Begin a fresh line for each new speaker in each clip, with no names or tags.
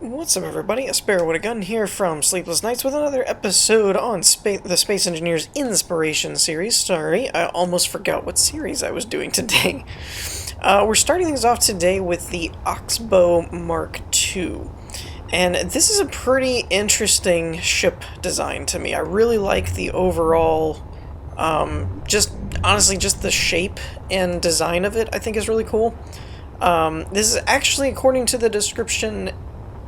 What's up, everybody? A Sparrow with a Gun here from Sleepless Nights with another episode on the Space Engineers Inspiration series. Sorry, I almost forgot what series I was doing today. We're starting things off today with the Oxbow Mk. And this is a pretty interesting ship design to me. I really like the overall, honestly, just the shape and design of it I think is really cool. This is actually, according to the description,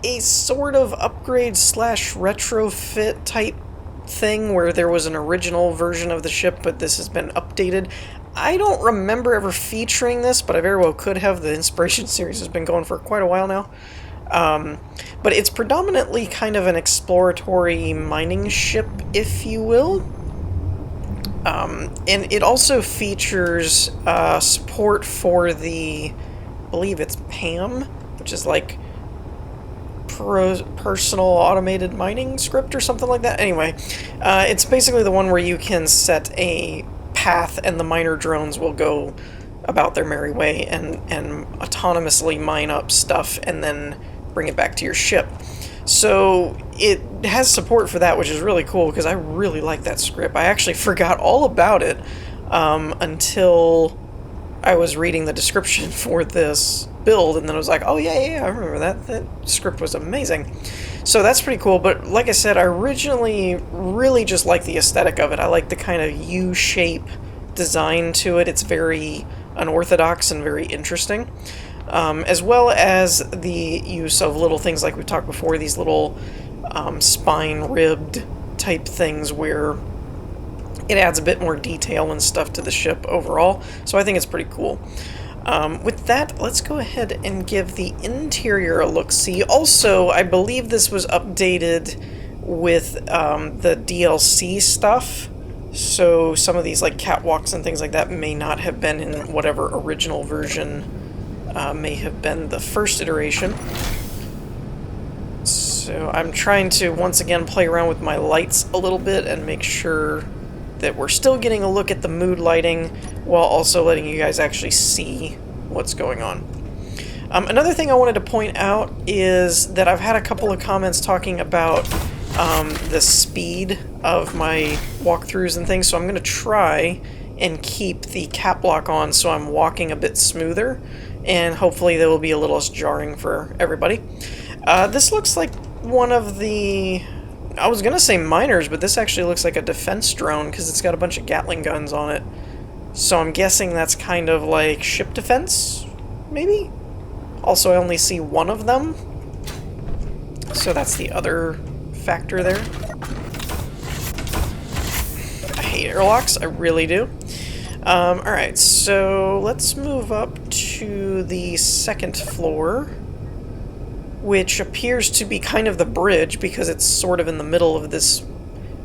a sort of upgrade slash retrofit type thing where there was an original version of the ship, but this has been updated. I don't remember ever featuring this, but I very well could have. The Inspiration series has been going for quite a while now. But it's predominantly kind of an exploratory mining ship, if you will. And it also features support for the, I believe it's PAM, which is like personal automated mining script or something like that. Anyway, it's basically the one where you can set a path and the miner drones will go about their merry way and autonomously mine up stuff and then bring it back to your ship. So it has support for that, which is really cool because I really like that script. I actually forgot all about it until I was reading the description for this build, and then I was like, oh yeah, I remember that. That script was amazing. So that's pretty cool, but like I said, I originally really just liked the aesthetic of it. I like the kind of U-shape design to it. It's very unorthodox and very interesting. As well as the use of little things like we talked before, these little spine-ribbed type things where it adds a bit more detail and stuff to the ship overall, so I think it's pretty cool. With that, let's go ahead and give the interior a look-see. Also, I believe this was updated with the DLC stuff, so some of these like catwalks and things like that may not have been in whatever original version may have been the first iteration. So I'm trying to once again play around with my lights a little bit and make sure that we're still getting a look at the mood lighting while also letting you guys actually see what's going on. Another thing I wanted to point out is that I've had a couple of comments talking about the speed of my walkthroughs and things, so I'm going to try and keep the cap lock on so I'm walking a bit smoother, and hopefully they will be a little less jarring for everybody. This looks like one of the, I was gonna say miners, but this actually looks like a defense drone because it's got a bunch of Gatling guns on it. So I'm guessing that's kind of like ship defense, maybe? Also, I only see one of them, so that's the other factor there. I hate airlocks, I really do. Alright, so let's move up to the second floor, which appears to be kind of the bridge because it's sort of in the middle of this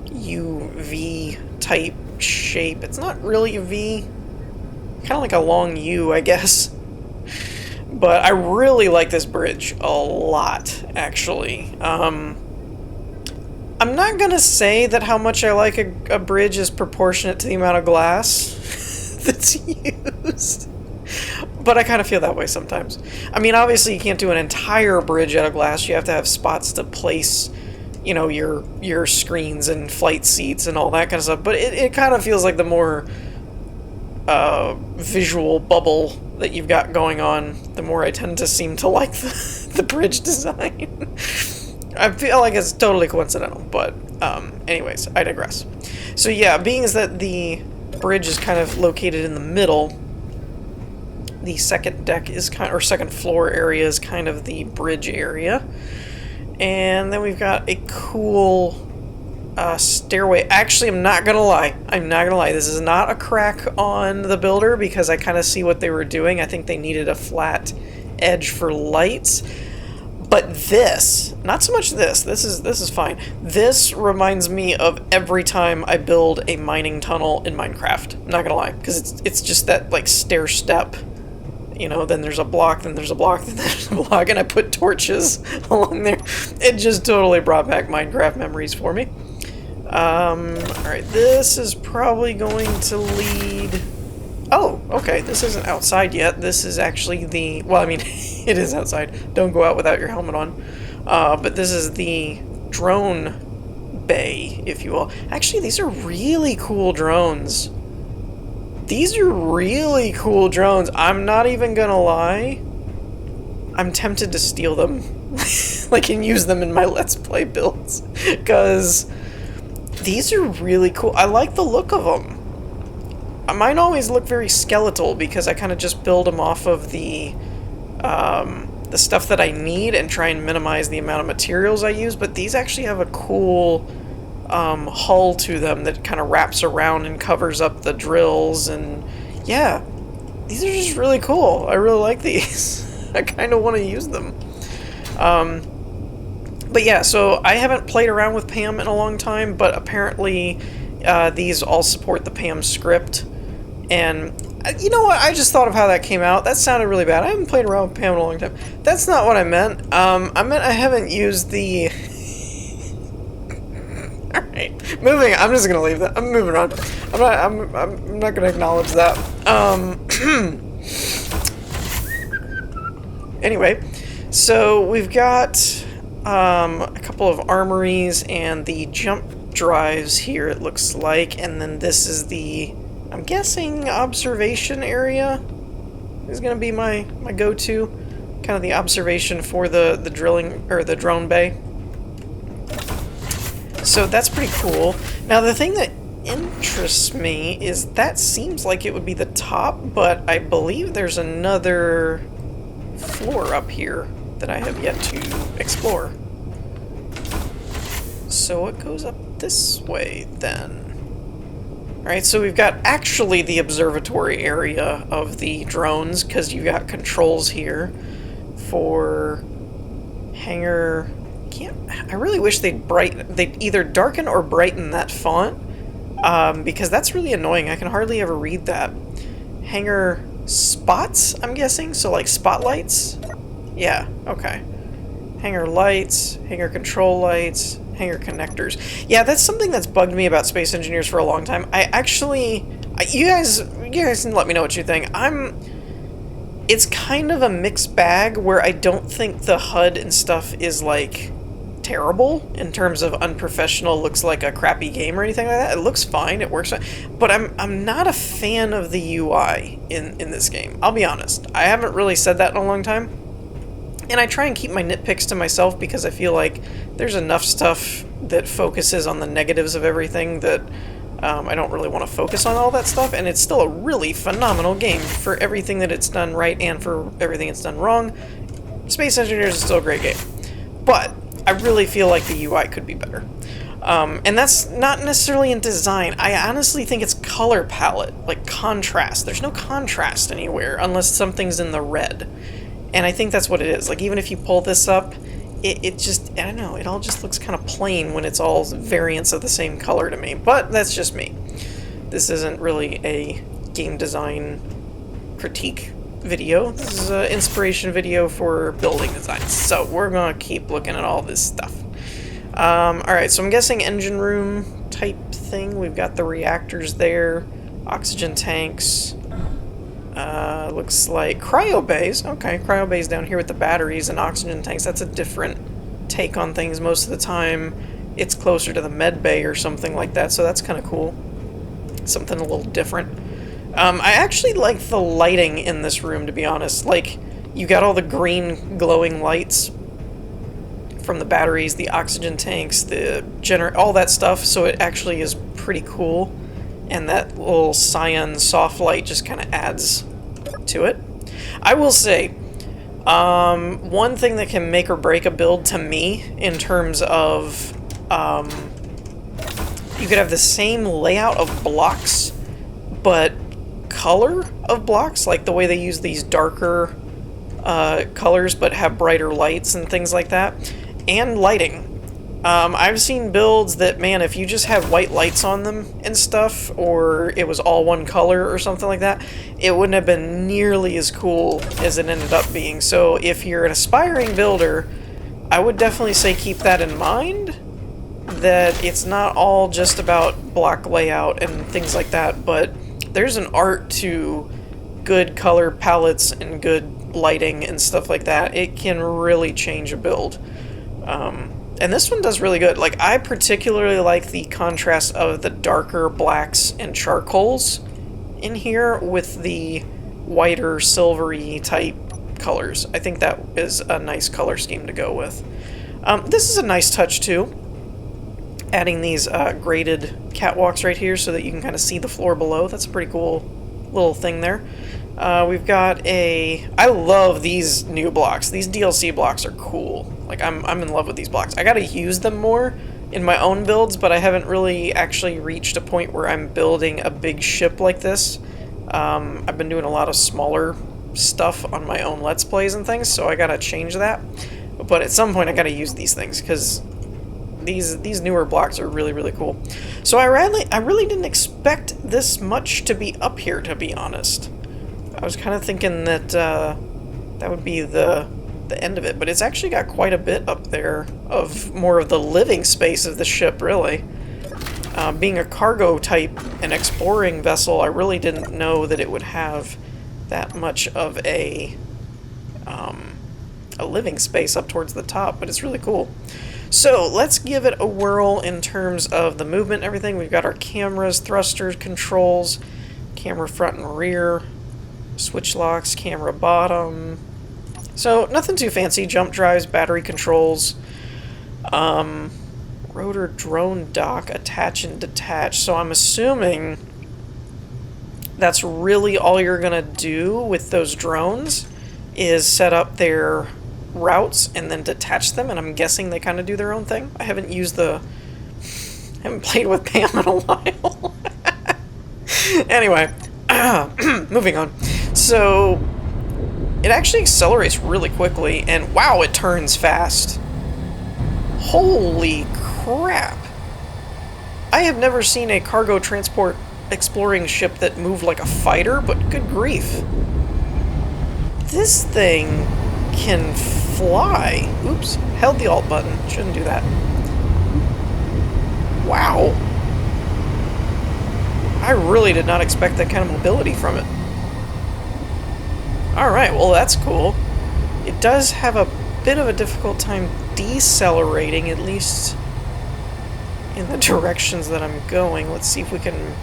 UV type shape. It's not really a V, kind of like a long U, I guess. But I really like this bridge a lot, actually. I'm not gonna say that how much I like a bridge is proportionate to the amount of glass that's used. But I kind of feel that way sometimes. I mean, obviously you can't do an entire bridge out of glass. You have to have spots to place, you know, your screens and flight seats and all that kind of stuff. But it kind of feels like the more visual bubble that you've got going on, the more I tend to seem to like the bridge design. I feel like it's totally coincidental, but anyways, I digress. So yeah, being as that the bridge is kind of located in the middle, the second deck is kind of, or second floor area is kind of the bridge area. And then we've got a cool stairway. Actually, I'm not gonna lie. This is not a crack on the builder because I kind of see what they were doing. I think they needed a flat edge for lights. But this, not so much this. This is fine. This reminds me of every time I build a mining tunnel in Minecraft. I'm not gonna lie, because it's just that like stair step. You know, then there's a block, then there's a block, then there's a block, and I put torches along there. It just totally brought back Minecraft memories for me. Alright, this is probably going to lead... Oh, okay, this isn't outside yet. This is actually the... Well, I mean, it is outside. Don't go out without your helmet on. But this is the drone bay, if you will. Actually, these are really cool drones. These are really cool drones. I'm not even gonna lie. I'm tempted to steal them. Like, and use them in my Let's Play builds. Because these are really cool. I like the look of them. Mine always look very skeletal because I kind of just build them off of the stuff that I need and try and minimize the amount of materials I use. But these actually have a cool hull to them that kind of wraps around and covers up the drills, and yeah, these are just really cool. I really like these. I kind of want to use them. But yeah, so I haven't played around with PAM in a long time, but apparently these all support the PAM script. And you know what? I just thought of how that came out. That sounded really bad. I haven't played around with PAM in a long time. That's not what I meant. I meant I haven't used the... Alright, moving. I'm just gonna leave that. I'm moving on. I'm not gonna acknowledge that. Anyway, so we've got a couple of armories and the jump drives here, it looks like, and then this is the, I'm guessing, observation area is gonna be my go-to, kind of the observation for the drilling, or the drone bay. So that's pretty cool. Now the thing that interests me is that seems like it would be the top, but I believe there's another floor up here that I have yet to explore. So it goes up this way then. Alright, so we've got actually the observatory area of the drones, because you've got controls here for hangar... I really wish they'd either darken or brighten that font, because that's really annoying. I can hardly ever read that. Hangar spots, I'm guessing? So like spotlights? Yeah, okay. Hangar lights, hangar control lights, hangar connectors. Yeah, that's something that's bugged me about Space Engineers for a long time. You guys can let me know what you think. It's kind of a mixed bag where I don't think the HUD and stuff is like terrible in terms of unprofessional, looks like a crappy game or anything like that. It looks fine, it works fine, but I'm not a fan of the UI in this game. I'll be honest. I haven't really said that in a long time, and I try and keep my nitpicks to myself because I feel like there's enough stuff that focuses on the negatives of everything that I don't really want to focus on all that stuff, and it's still a really phenomenal game for everything that it's done right and for everything it's done wrong. Space Engineers is still a great game, but I really feel like the UI could be better. And that's not necessarily in design. I honestly think it's color palette, like contrast. There's no contrast anywhere unless something's in the red. And I think that's what it is. Like, even if you pull this up, it just, I don't know, it all just looks kind of plain when it's all variants of the same color to me. But that's just me. This isn't really a game design critique video. This is an inspiration video for building designs. So we're gonna keep looking at all this stuff. Alright, so I'm guessing engine room type thing. We've got the reactors there, oxygen tanks. Looks like cryo bays. Okay, cryo bays down here with the batteries and oxygen tanks. That's a different take on things. Most of the time it's closer to the med bay or something like that, so that's kind of cool. Something a little different. I actually like the lighting in this room, to be honest. Like, you got all the green glowing lights from the batteries, the oxygen tanks, the all that stuff, so it actually is pretty cool. And that little cyan soft light just kind of adds to it. I will say, one thing that can make or break a build to me in terms of, you could have the same layout of blocks, but color of blocks, like the way they use these darker colors but have brighter lights and things like that, and lighting. I've seen builds that, man, if you just have white lights on them and stuff, or it was all one color or something like that, it wouldn't have been nearly as cool as it ended up being. So if you're an aspiring builder, I would definitely say keep that in mind, that it's not all just about block layout and things like that, but there's an art to good color palettes and good lighting and stuff like that. It can really change a build. And this one does really good. Like, I particularly like the contrast of the darker blacks and charcoals in here with the whiter, silvery type colors. I think that is a nice color scheme to go with. This is a nice touch, too. Adding these graded catwalks right here so that you can kind of see the floor below. That's a pretty cool little thing there. We've got I love these new blocks. These DLC blocks are cool. Like, I'm in love with these blocks. I gotta use them more in my own builds, but I haven't really actually reached a point where I'm building a big ship like this. I've been doing a lot of smaller stuff on my own Let's Plays and things, so I gotta change that. But at some point I gotta use these things, because these newer blocks are really, really cool. So I really didn't expect this much to be up here, to be honest. I was kind of thinking that that would be the end of it, but it's actually got quite a bit up there of more of the living space of the ship, really. Being a cargo type and exploring vessel, I really didn't know that it would have that much of a living space up towards the top, but it's really cool. So let's give it a whirl in terms of the movement and everything. We've got our cameras, thrusters, controls, camera front and rear, switch locks, camera bottom. So nothing too fancy. Jump drives, battery controls, rotor drone dock, attach and detach. So I'm assuming that's really all you're gonna do with those drones is set up their routes and then detach them, and I'm guessing they kind of do their own thing. I haven't played with Pam in a while. Anyway, moving on. So it actually accelerates really quickly, and wow, it turns fast. Holy crap. I have never seen a cargo transport exploring ship that moved like a fighter, but good grief. This thing can fly. Oops, held the alt button. Shouldn't do that. Wow. I really did not expect that kind of mobility from it. Alright, well that's cool. It does have a bit of a difficult time decelerating, at least in the directions that I'm going. Let's see if we can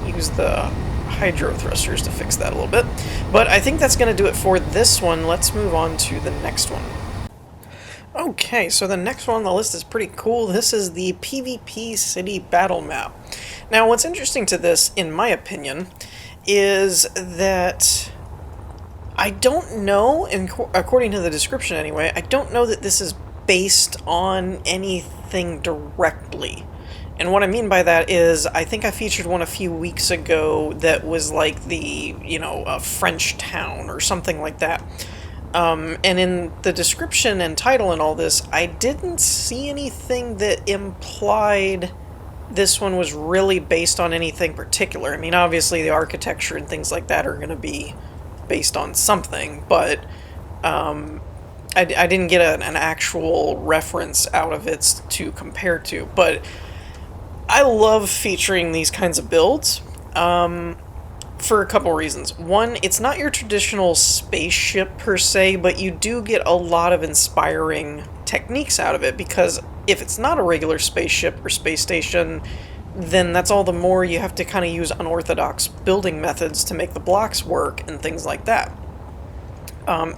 use the hydro thrusters to fix that a little bit. But I think that's going to do it for this one. Let's move on to the next one. Okay, so the next one on the list is pretty cool. This is the PvP City Battle Map. Now, what's interesting to this, in my opinion, is that I don't know, and according to the description anyway, I don't know that this is based on anything directly. And what I mean by that is, I think I featured one a few weeks ago that was like the, a French town or something like that. And in the description and title and all this, I didn't see anything that implied this one was really based on anything particular. I mean, obviously the architecture and things like that are going to be based on something, but I didn't get an actual reference out of it to compare to. But I love featuring these kinds of builds for a couple reasons. One, it's not your traditional spaceship per se, but you do get a lot of inspiring techniques out of it, because if it's not a regular spaceship or space station, then that's all the more you have to kind of use unorthodox building methods to make the blocks work and things like that.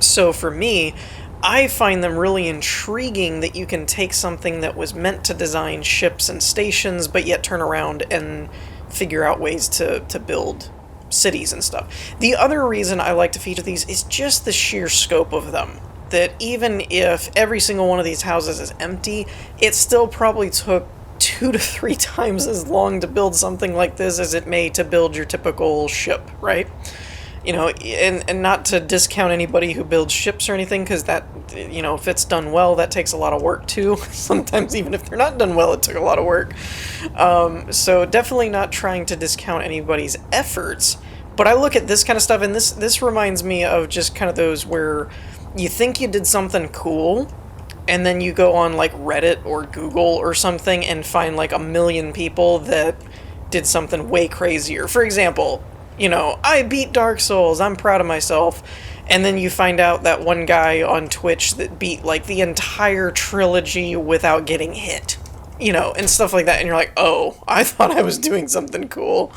So for me, I find them really intriguing that you can take something that was meant to design ships and stations, but yet turn around and figure out ways to build cities and stuff. The other reason I like to feature these is just the sheer scope of them. That even if every single one of these houses is empty, it still probably took 2 to 3 times as long to build something like this as it may to build your typical ship, right? And not to discount anybody who builds ships or anything, because that, if it's done well, that takes a lot of work too. Sometimes even if they're not done well, it took a lot of work. So definitely not trying to discount anybody's efforts, but I look at this kind of stuff, and this reminds me of just kind of those where you think you did something cool, and then you go on like Reddit or Google or something and find like 1 million people that did something way crazier. For example, You know, I beat Dark Souls, I'm proud of myself. And then you find out that one guy on Twitch that beat, like, the entire trilogy without getting hit. You know, and stuff like that. And you're like, oh, I thought I was doing something cool.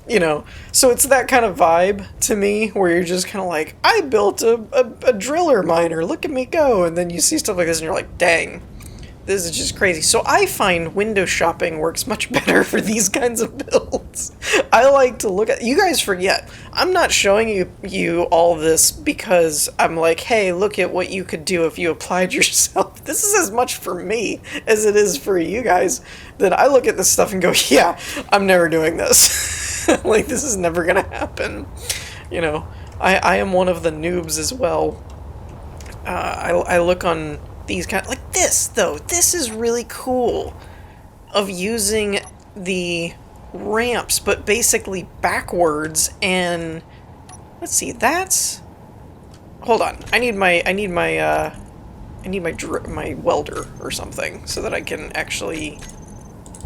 You know, so it's that kind of vibe to me, where you're just kind of like, I built a driller miner, look at me go. And then you see stuff like this and you're like, dang, this is just crazy. So I find window shopping works much better for these kinds of builds. I like to look at, you guys forget, I'm not showing you all this because I'm like, hey, look at what you could do if you applied yourself. This is as much for me as it is for you guys, that I look at this stuff and go, yeah, I'm never doing this. Like, this is never gonna happen. You know, I am one of the noobs as well. I look on these kind of, like this, though. This is really cool, of using the ramps, but basically backwards. And let's see, that's, hold on, I need my welder or something so that I can actually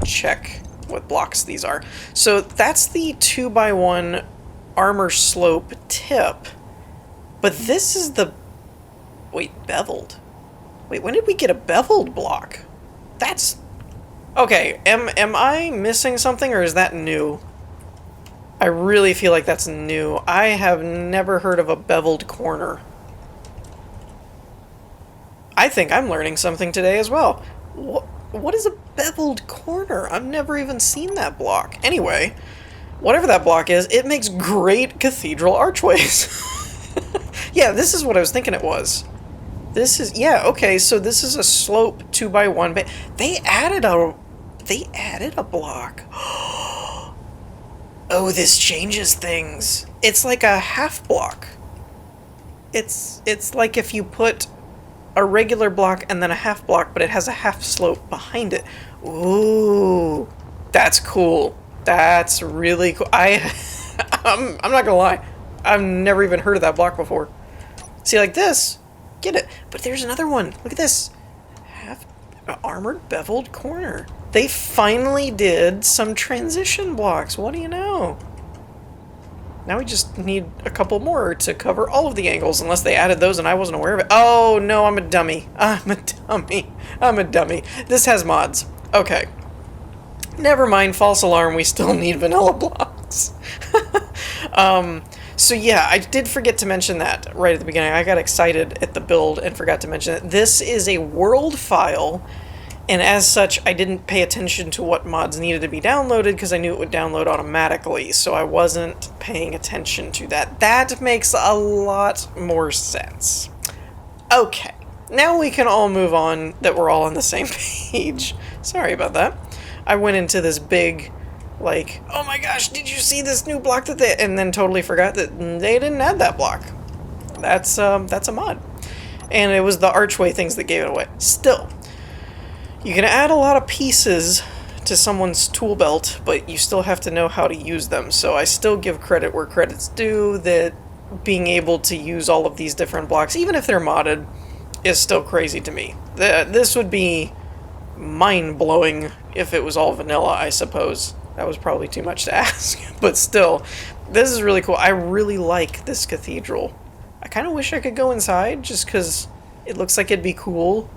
check what blocks these are. So that's the 2x1 armor slope tip, but this is the, wait, beveled. Wait, when did we get a beveled block? That's, okay, am I missing something, or is that new? I really feel like that's new. I have never heard of a beveled corner. I think I'm learning something today as well. What is a beveled corner? I've never even seen that block. Anyway, whatever that block is, it makes great cathedral archways. Yeah, this is what I was thinking it was. This is, yeah, okay, so this is a slope 2x1. They added a block. Oh, this changes things. It's like a half block. It's like if you put a regular block and then a half block, but it has a half slope behind it. Ooh, that's cool. That's really cool. I'm not gonna lie, I've never even heard of that block before. See, like this, get it. But there's another one. Look at this. Half armored beveled corner. They finally did some transition blocks. What do you know? Now we just need a couple more to cover all of the angles, unless they added those and I wasn't aware of it. Oh, no, I'm a dummy. I'm a dummy. I'm a dummy. This has mods. Okay. Never mind, false alarm, we still need vanilla blocks. So yeah, I did forget to mention that right at the beginning. I got excited at the build and forgot to mention it. This is a world file, and as such, I didn't pay attention to what mods needed to be downloaded because I knew it would download automatically, so I wasn't paying attention to that. That makes a lot more sense. Okay, now we can all move on, that we're all on the same page. Sorry about that. I went into this big, like, oh my gosh, did you see this new block that they, and then totally forgot that they didn't add that block. That's a mod. And it was the archway things that gave it away. Still, you can add a lot of pieces to someone's tool belt, but you still have to know how to use them. So I still give credit where credit's due, that being able to use all of these different blocks, even if they're modded, is still crazy to me. This would be mind-blowing if it was all vanilla, I suppose. That was probably too much to ask, but still, this is really cool. I really like this cathedral. I kind of wish I could go inside, just because it looks like it'd be cool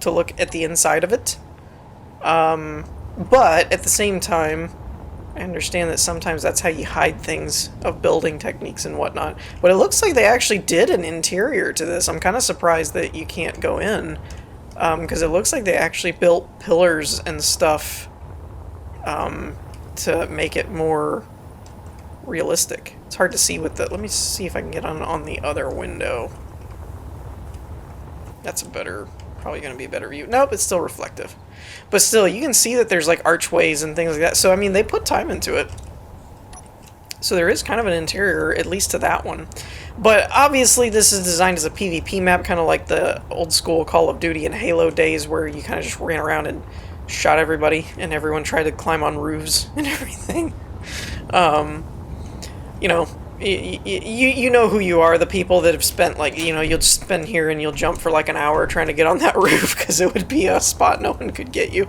to look at the inside of it. But at the same time, I understand that sometimes that's how you hide things of building techniques and whatnot. But it looks like they actually did an interior to this. I'm kind of surprised that you can't go in, because it looks like they actually built pillars and stuff to make it more realistic. It's hard to see with the, let me see if I can get on the other window. That's a better, probably going to be a better view. Nope, it's still reflective. But still, you can see that there's like archways and things like that. So, I mean, they put time into it. So there is kind of an interior, at least to that one. But obviously this is designed as a PvP map, kind of like the old school Call of Duty and Halo days, where you kind of just ran around and shot everybody, and everyone tried to climb on roofs and everything. You know, you know who you are, the people that have spent, like, you know, you'll just spend here and you'll jump for like an hour trying to get on that roof because it would be a spot no one could get you.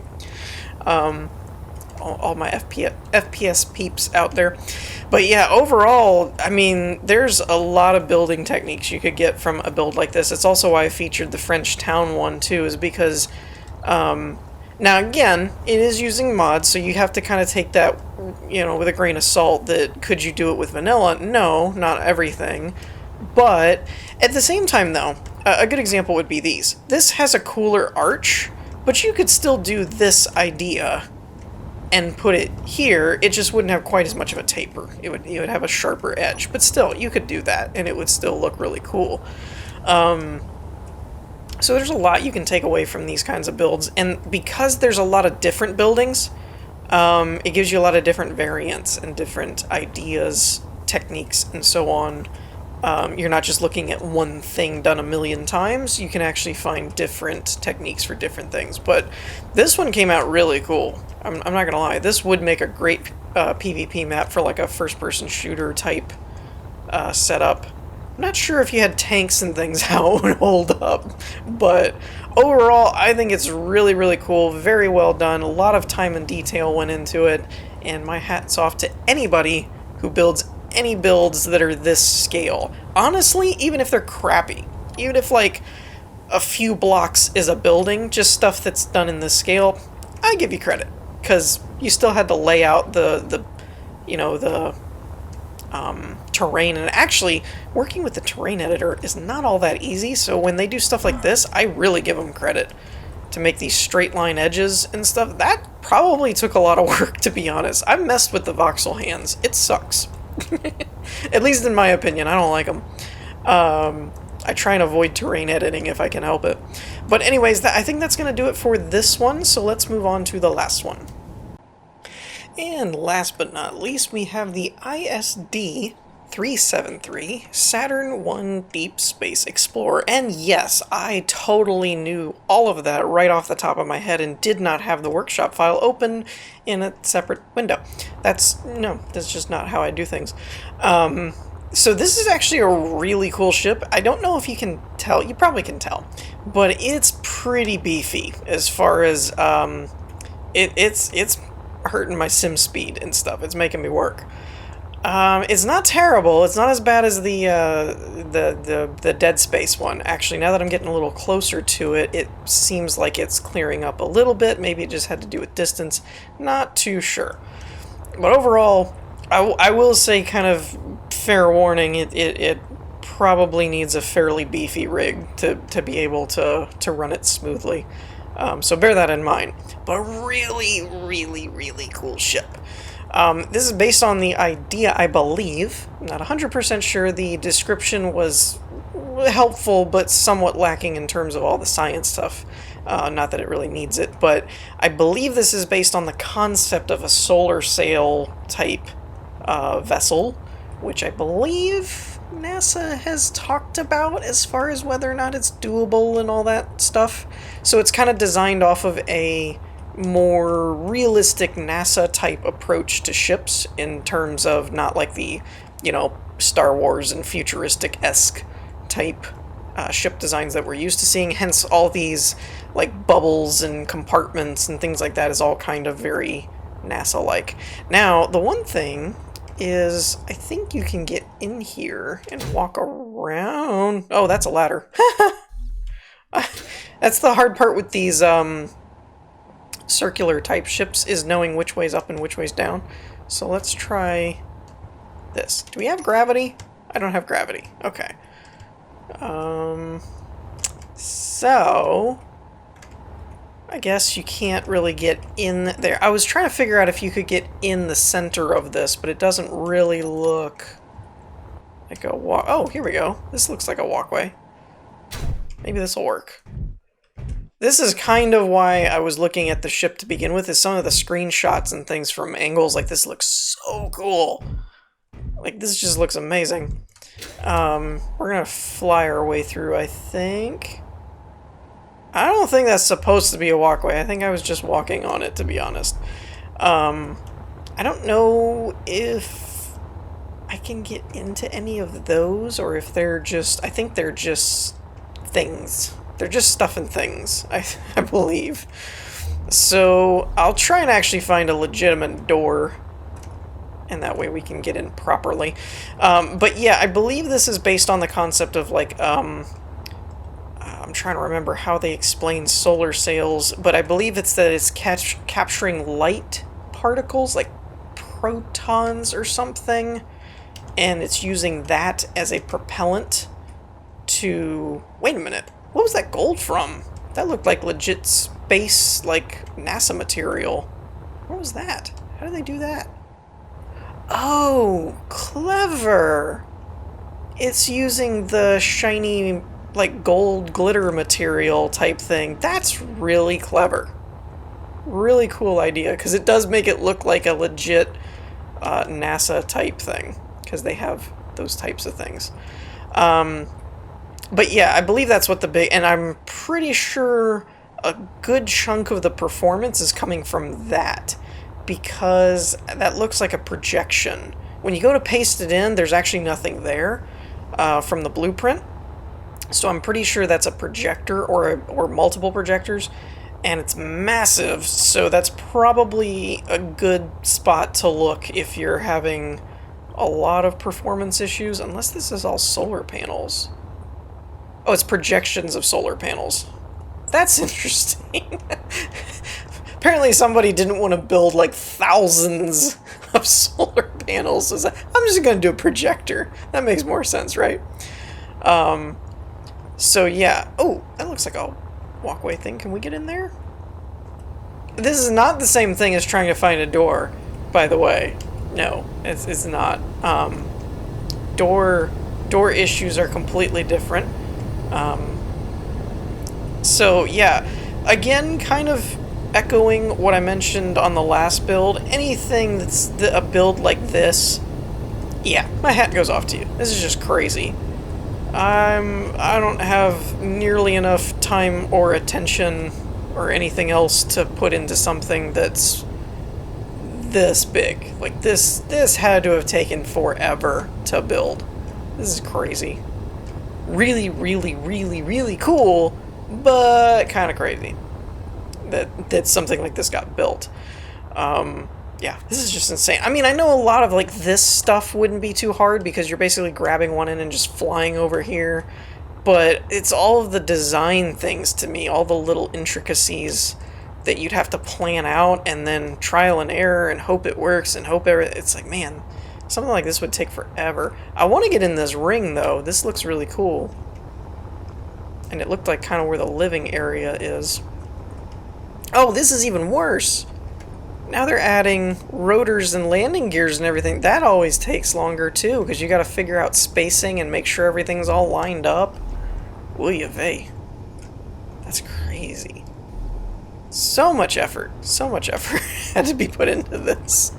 all my FPS peeps out there. But yeah, overall, I mean, there's a lot of building techniques you could get from a build like this. It's also why I featured the French town one too, is because now again, it is using mods, so you have to kind of take that, you know, with a grain of salt. That could you do it with vanilla? No, not everything. But at the same time, though, a good example would be these. This has a cooler arch, but you could still do this idea and put it here. It just wouldn't have quite as much of a taper. It would have a sharper edge, but still, you could do that, and it would still look really cool. So there's a lot you can take away from these kinds of builds, and because there's a lot of different buildings, it gives you a lot of different variants and different ideas, techniques, and so on. You're not just looking at one thing done a million times. You can actually find different techniques for different things. But this one came out really cool. I'm not gonna lie. This would make a great PvP map for like a first-person shooter type setup. I'm not sure if you had tanks and things how it would hold up, but overall I think it's really, really cool. Very well done. A lot of time and detail went into it, and my hat's off to anybody who builds any builds that are this scale. Honestly, even if they're crappy, even if like a few blocks is a building, just stuff that's done in this scale, I give you credit, because you still had to lay out the terrain, and actually working with the terrain editor is not all that easy, so when they do stuff like this, I really give them credit. To make these straight line edges and stuff, that probably took a lot of work, to be honest. I've messed with the voxel hands. It sucks. At least in my opinion, I don't like them. I try and avoid terrain editing if I can help it. But anyways, I think that's going to do it for this one, so let's move on to the last one. And last but not least, we have the ISD 373 Saturn One Deep Space Explorer. And yes, I totally knew all of that right off the top of my head and did not have the workshop file open in a separate window. That's just not how I do things. So this is actually a really cool ship. I don't know if you can tell. You probably can tell. But it's pretty beefy as far as it's hurting my sim speed and stuff. It's making me work. It's not terrible. It's not as bad as the Dead Space one. Actually, now that I'm getting a little closer to it, it seems like it's clearing up a little bit. Maybe it just had to do with distance. Not too sure. But overall, I will say, kind of fair warning, it probably needs a fairly beefy rig to be able to run it smoothly. So bear that in mind. But really, really, really cool ship. This is based on the idea, I believe. I'm not 100% sure. The description was helpful, but somewhat lacking in terms of all the science stuff. Not that it really needs it, but I believe this is based on the concept of a solar sail type vessel, which I believe NASA has talked about as far as whether or not it's doable and all that stuff. So it's kind of designed off of a more realistic NASA type approach to ships, in terms of not like the, Star Wars and futuristic-esque type ship designs that we're used to seeing. Hence all these like bubbles and compartments and things like that is all kind of very NASA-like. Now, the one thing is, I think you can get in here and walk around. Oh, that's a ladder. That's the hard part with these circular type ships, is knowing which way's up and which way's down. So let's try this. Do we have gravity? I don't have gravity. Okay. So I guess you can't really get in there. I was trying to figure out if you could get in the center of this, but it doesn't really look like a walk. Oh, here we go. This looks like a walkway. Maybe this will work. This is kind of why I was looking at the ship to begin with, is some of the screenshots and things from angles like this look so cool. Like, this just looks amazing. We're gonna fly our way through, I think. I don't think that's supposed to be a walkway. I think I was just walking on it, to be honest. I don't know if I can get into any of those, or if they're just... I think they're just things. They're just stuff and things, I believe. So I'll try and actually find a legitimate door, and that way we can get in properly. But yeah, I believe this is based on the concept of like, I'm trying to remember how they explain solar sails, but I believe it's that it's capturing light particles, like protons or something, and it's using that as a propellant to... Wait a minute, what was that gold from? That looked like legit space, like NASA material. What was that? How did they do that? Oh, clever! It's using the shiny, like, gold glitter material type thing. That's really clever. Really cool idea, because it does make it look like a legit NASA type thing, because they have those types of things. But yeah, I believe that's what the big... And I'm pretty sure a good chunk of the performance is coming from that, because that looks like a projection. When you go to paste it in, there's actually nothing there from the blueprint. So I'm pretty sure that's a projector or multiple projectors, and it's massive, so that's probably a good spot to look if you're having a lot of performance issues, unless this is all solar panels. Oh, it's projections of solar panels. That's interesting. Apparently somebody didn't want to build like thousands of solar panels. So I'm just going to do a projector. That makes more sense, right? So yeah. Oh, that looks like a walkway thing. Can we get in there? This is not the same thing as trying to find a door, by the way. No, it's not. Door issues are completely different. So yeah, again, kind of echoing what I mentioned on the last build. Anything that's a build like this, yeah, my hat goes off to you. This is just crazy. I don't have nearly enough time or attention or anything else to put into something that's this big. Like this had to have taken forever to build. This is crazy. Really, really, really, really cool, but kind of crazy that something like this got built. Yeah, this is just insane. I mean, I know a lot of like this stuff wouldn't be too hard because you're basically grabbing one end and just flying over here, but it's all of the design things to me, all the little intricacies that you'd have to plan out and then trial and error and hope it works and hope it's like, man, something like this would take forever. I want to get in this ring though. This looks really cool. And it looked like kind of where the living area is. Oh, this is even worse. Now they're adding rotors and landing gears and everything. That always takes longer too, because you got to figure out spacing and make sure everything's all lined up. Oy vey. That's crazy. So much effort had to be put into this.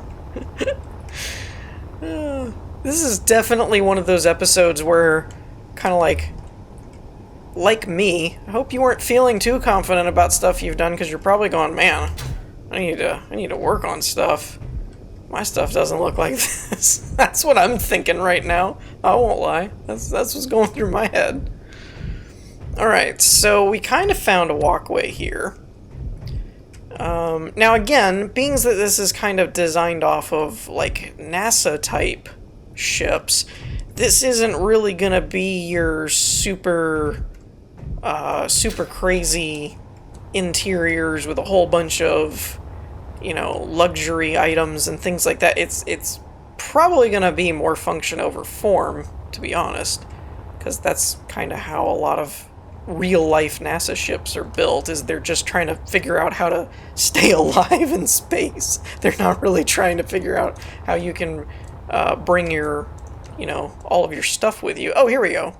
This is definitely one of those episodes where, kind of like me, I hope you weren't feeling too confident about stuff you've done, because you're probably going, man, I need to work on stuff. My stuff doesn't look like this. That's what I'm thinking right now. I won't lie. That's what's going through my head. Alright, so we kind of found a walkway here. Now again, being that this is kind of designed off of like NASA type ships, this isn't really gonna be your super crazy interiors with a whole bunch of, you know, luxury items and things like that. It's probably gonna be more function over form, to be honest, because that's kind of how a lot of real life NASA ships are built, is they're just trying to figure out how to stay alive in space. They're not really trying to figure out how you can bring your, you know, all of your stuff with you. Oh, here we go.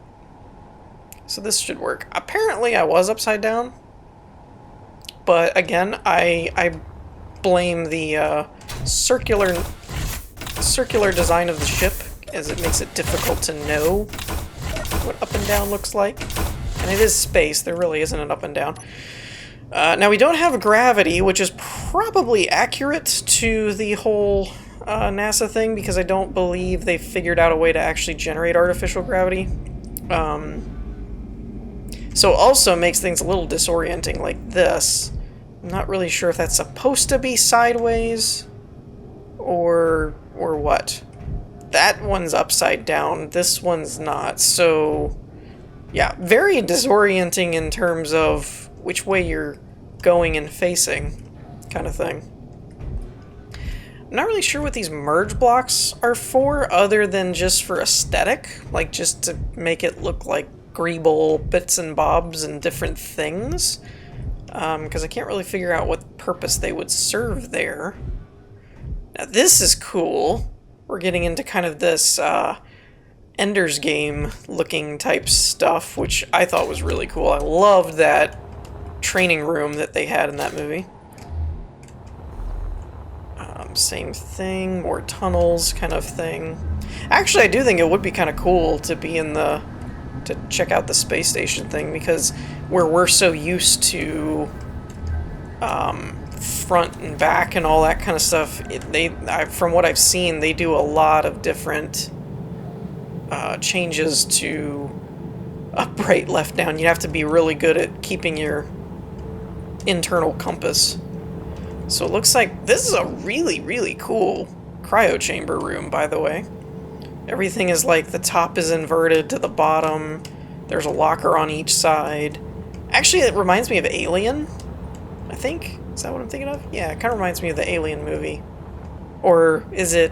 So this should work. Apparently I was upside down, but again, I blame the circular design of the ship, as it makes it difficult to know what up and down looks like. And it is space, there really isn't an up and down. Now we don't have gravity, which is probably accurate to the whole NASA thing, because I don't believe they figured out a way to actually generate artificial gravity. So also makes things a little disorienting like this, I'm not really sure if that's supposed to be sideways or what. That one's upside down, this one's not, so yeah, very disorienting in terms of which way you're going and facing, kind of thing. I'm not really sure what these merge blocks are for, other than just for aesthetic, like just to make it look like greeble bits and bobs and different things, because I can't really figure out what purpose they would serve there. Now this is cool. We're getting into kind of this Ender's Game looking type stuff, which I thought was really cool. I loved that training room that they had in that movie. Same thing, more tunnels kind of thing. Actually, I do think it would be kind of cool to be in the... to check out the space station thing, because where we're so used to front and back and all that kind of stuff, from what I've seen, they do a lot of different changes to up, right, left, down. You have to be really good at keeping your internal compass. So it looks like this is a really, really cool cryo chamber room, by the way. Everything is like, the top is inverted to the bottom. There's a locker on each side. Actually, it reminds me of Alien, I think. Is that what I'm thinking of? Yeah, it kind of reminds me of the Alien movie. Or is it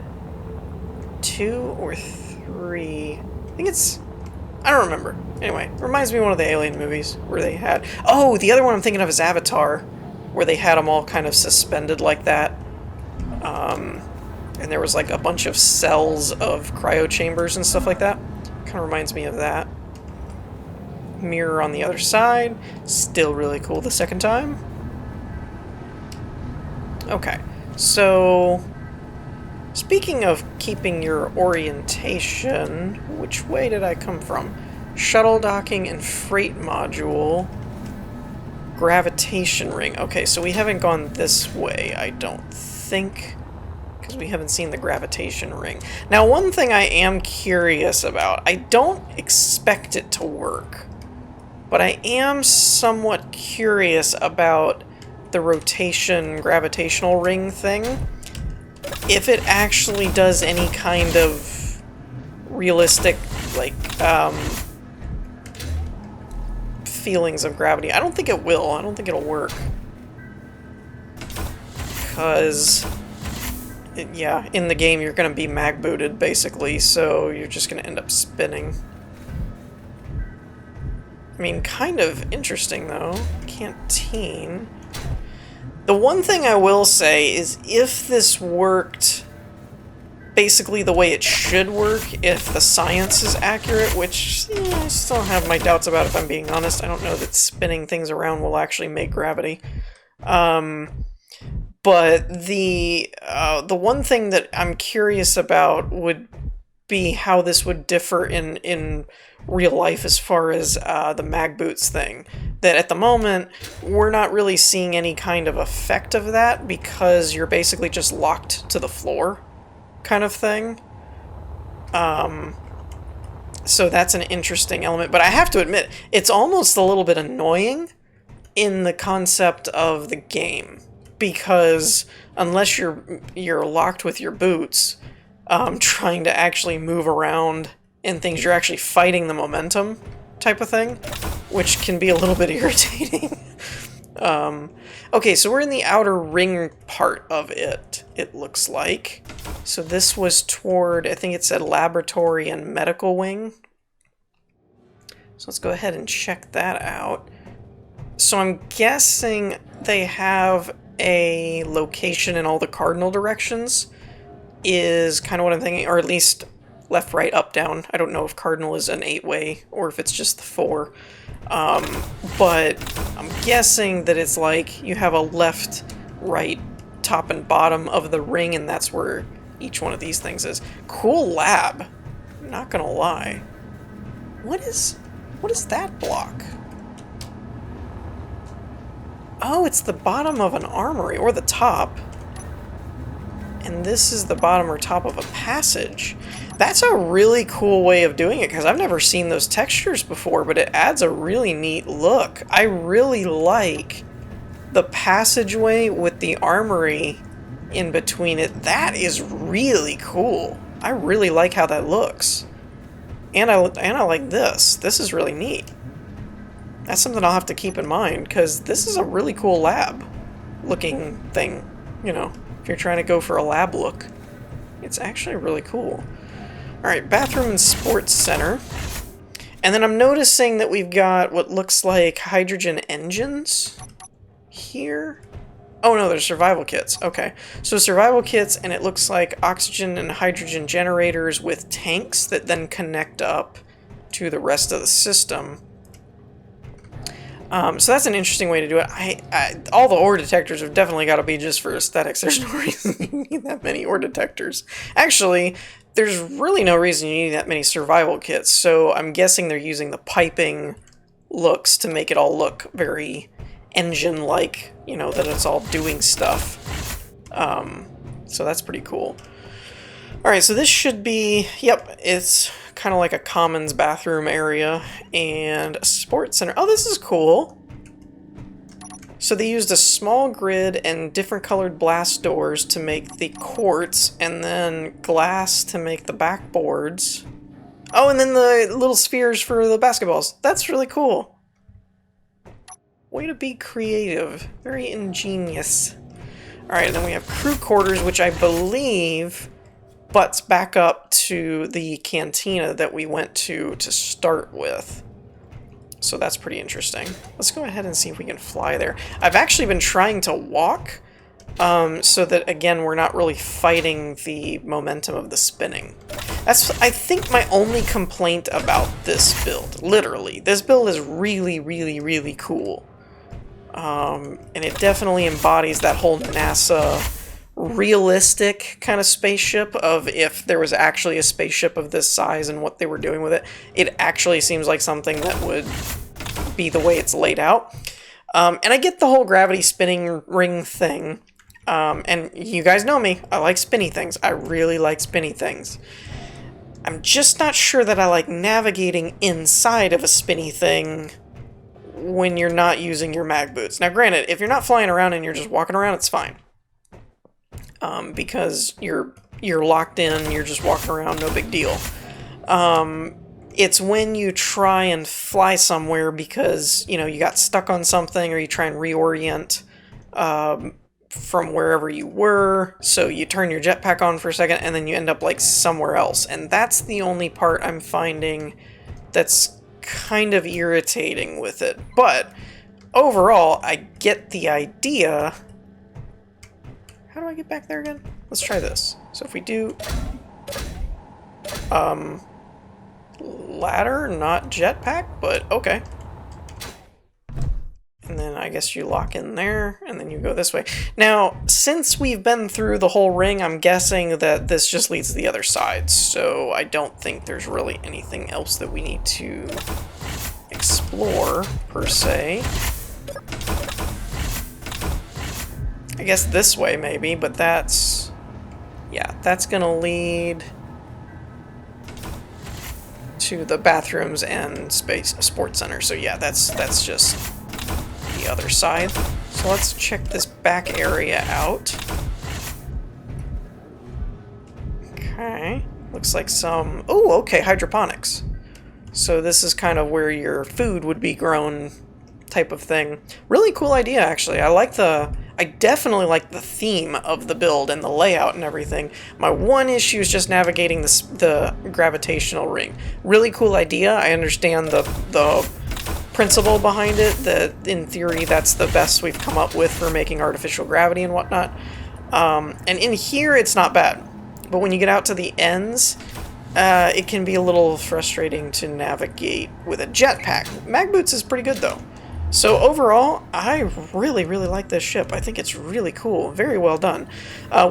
2 or 3? I think it's... I don't remember. Anyway, it reminds me of one of the Alien movies where they had... Oh, the other one I'm thinking of is Avatar, where they had them all kind of suspended like that. And there was like a bunch of cells of cryo chambers and stuff like that. Kind of reminds me of that. Mirror on the other side. Still really cool the second time. Okay, so speaking of keeping your orientation, which way did I come from? Shuttle docking and freight module. Gravitation ring. Okay, so we haven't gone this way, I don't think, because we haven't seen the gravitation ring. Now, one thing I am curious about, I don't expect it to work, but I am somewhat curious about the rotation gravitational ring thing. If it actually does any kind of realistic, like, feelings of gravity. I don't think it will. I don't think it'll work. Because, yeah, in the game you're going to be mag booted, basically, so you're just going to end up spinning. I mean, kind of interesting, though. Canteen. The one thing I will say is, if this worked basically the way it should work, if the science is accurate, which I still have my doubts about, if I'm being honest. I don't know that spinning things around will actually make gravity. But the one thing that I'm curious about would be how this would differ in real life as far as the mag boots thing. That at the moment, we're not really seeing any kind of effect of that, because you're basically just locked to the floor, kind of thing. So that's an interesting element, but I have to admit, it's almost a little bit annoying in the concept of the game, because unless you're locked with your boots, trying to actually move around and things, you're actually fighting the momentum type of thing, which can be a little bit irritating. Okay, so we're in the outer ring part of it, it looks like. So this was toward, I think it said laboratory and medical wing. So let's go ahead and check that out. So I'm guessing they have a location in all the cardinal directions, is kind of what I'm thinking, or at least left, right, up, down. I don't know if cardinal is an 8-way or if it's just the 4. But I'm guessing that it's like you have a left, right, top and bottom of the ring, and that's where each one of these things is. Cool lab, not gonna lie. What is that block? Oh, it's the bottom of an armory, or the top. And this is the bottom or top of a passage. That's a really cool way of doing it, because I've never seen those textures before, but it adds a really neat look. I really like the passageway with the armory in between it, that is really cool. I really like how that looks. And I like this. This is really neat. That's something I'll have to keep in mind, because this is a really cool lab looking thing. You know, if you're trying to go for a lab look, it's actually really cool. Alright, bathroom and sports center. And then I'm noticing that we've got what looks like hydrogen engines here. Oh no, there's survival kits. Okay. So survival kits, and it looks like oxygen and hydrogen generators with tanks that then connect up to the rest of the system. So that's an interesting way to do it. All the ore detectors have definitely got to be just for aesthetics. There's no reason you need that many ore detectors. Actually, there's really no reason you need that many survival kits, so I'm guessing they're using the piping looks to make it all look very engine-like, you know, that it's all doing stuff. So that's pretty cool. Alright, so this should be, yep, it's kind of like a commons bathroom area and a sports center. Oh, this is cool. So they used a small grid and different colored blast doors to make the courts, and then glass to make the backboards. Oh, and then the little spheres for the basketballs. That's really cool. Way to be creative. Very ingenious. Alright, and then we have crew quarters, which I believe butts back up to the cantina that we went to start with. So that's pretty interesting. Let's go ahead and see if we can fly there. I've actually been trying to walk, so that, again, we're not really fighting the momentum of the spinning. That's, I think, my only complaint about this build. Literally. This build is really, really, really cool. And it definitely embodies that whole NASA realistic kind of spaceship of if there was actually a spaceship of this size and what they were doing with it. It actually seems like something that would be the way it's laid out. And I get the whole gravity spinning ring thing. And you guys know me, I like spinny things. I really like spinny things. I'm just not sure that I like navigating inside of a spinny thing when you're not using your mag boots. Now granted, if you're not flying around and you're just walking around, it's fine. Because you're locked in, you're just walking around, no big deal. It's when you try and fly somewhere because, you know, you got stuck on something, or you try and reorient from wherever you were, so you turn your jetpack on for a second, and then you end up, like, somewhere else. And that's the only part I'm finding that's kind of irritating with it. But overall, I get the idea. How do I get back there again? Let's try this. So if we do ladder, not jetpack, but okay. And then I guess you lock in there, and then you go this way. Now, since we've been through the whole ring, I'm guessing that this just leads to the other side, so I don't think there's really anything else that we need to explore, per se. I guess this way, maybe, but that's... yeah, that's gonna lead to the bathrooms and sports center. So yeah, that's just the other side. So let's check this back area out. Okay, looks like some... oh, okay, hydroponics. So this is kind of where your food would be grown, type of thing. Really cool idea, actually. I definitely like the theme of the build and the layout and everything. My one issue is just navigating the gravitational ring. Really cool idea. I understand the principle behind it, that in theory that's the best we've come up with for making artificial gravity and whatnot. And in here it's not bad, but when you get out to the ends, it can be a little frustrating to navigate with a jetpack. Mag Boots is pretty good though. So overall, I really, really like this ship. I think it's really cool. Very well done.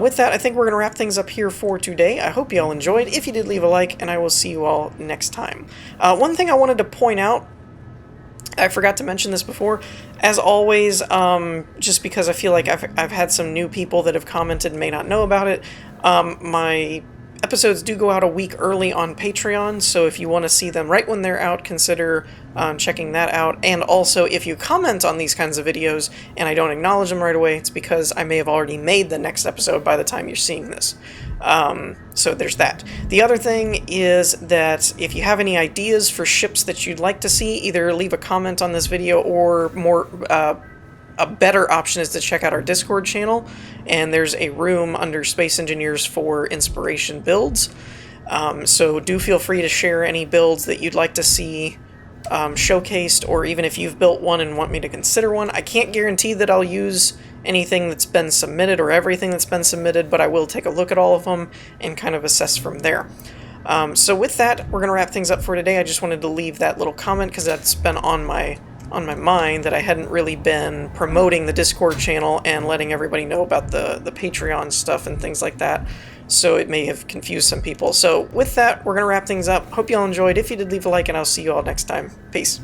With that, I think we're going to wrap things up here for today. I hope you all enjoyed. If you did, leave a like, and I will see you all next time. One thing I wanted to point out, I forgot to mention this before, as always, just because I feel like I've had some new people that have commented and may not know about it, my episodes do go out a week early on Patreon, so if you want to see them right when they're out, consider checking that out. And also, if you comment on these kinds of videos and I don't acknowledge them right away, it's because I may have already made the next episode by the time you're seeing this. So there's that. The other thing is that if you have any ideas for ships that you'd like to see, either leave a comment on this video, or more a better option is to check out our Discord channel, and there's a room under Space Engineers for inspiration builds. So do feel free to share any builds that you'd like to see showcased, or even if you've built one and want me to consider one. I can't guarantee that I'll use anything that's been submitted or everything that's been submitted, but I will take a look at all of them and kind of assess from there. So with that, we're going to wrap things up for today. I just wanted to leave that little comment because that's been on my mind, that I hadn't really been promoting the Discord channel and letting everybody know about the Patreon stuff and things like that. So it may have confused some people. So with that, we're going to wrap things up. Hope you all enjoyed. If you did, leave a like, and I'll see you all next time. Peace.